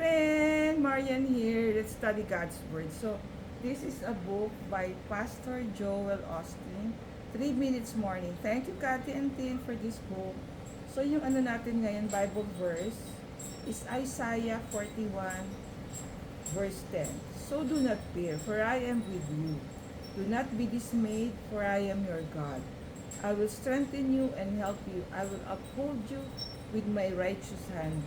friend, Marian here. Let's study God's Word. So, this is a book by Pastor Joel Austin, 3 Minutes Morning. Thank you, Kathy and Tin, for this book. So, yung ano natin ngayon, Bible verse, is Isaiah 41, verse 10. So, do not fear, for I am with you. Do not be dismayed, for I am your God. I will strengthen you and help you. I will uphold you with my righteous hand.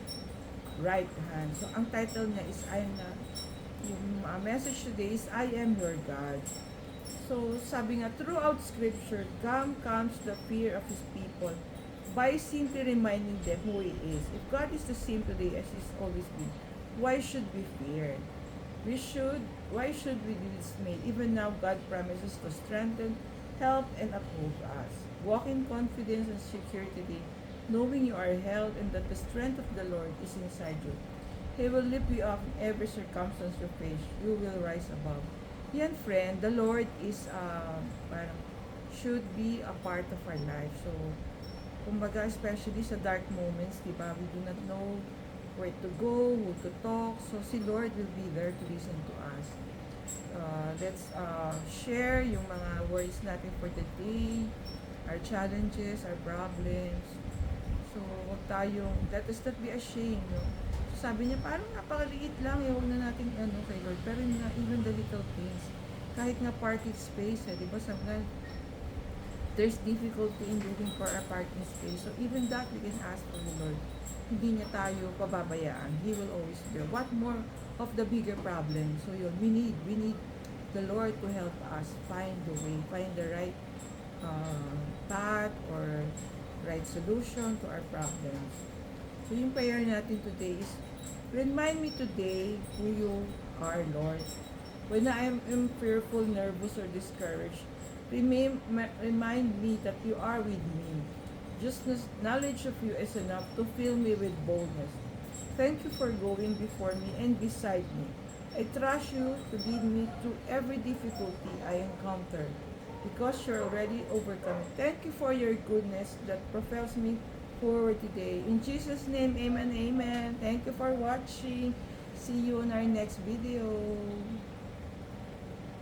Right hand. So, ang title niya is yung message today is I am your God. So, sabi nga, throughout scripture, God comes the fear of His people by simply reminding them who He is. If God is the same today as He's always been, why should we fear? Why should we be dismayed? Even now, God promises to strengthen, help, and uphold us. Walk in confidence and security today, knowing you are held and that the strength of the Lord is inside you. He will lift you up in every circumstance you face. You will rise above. Yan, friend, the Lord is, parang, should be a part of our life. So, kumbaga, especially sa dark moments, di ba, we do not know where to go, who to talk. So, si Lord will be there to listen to us. Let's share yung mga worries natin for the day, our challenges, our problems. So, huwag tayong, let us not be ashamed, no? So, sabi niya, parang napakaliit lang, huwag na natin kay Lord. Pero nga, even the little things, kahit nga parking space, di ba, sabi nga, there's difficulty in looking for a parking space. So, even that, we can ask for the Lord. Hindi niya tayo pababayaan. He will always be there. What more of the bigger problem? So, yun, we need the Lord to help us find the way, find the right path or right solution to our problems. So, yung prayer natin today is, remind me today who you are, Lord. When I am fearful, nervous, or discouraged, remind me that you are with me. Just knowledge of you is enough to fill me with boldness. Thank you for going before me and beside me. I trust you to lead me through every difficulty I encounter, because you're already overcome. Thank you for your goodness that propels me forward today. In Jesus' name, amen, amen. Thank you for watching. See you in our next video.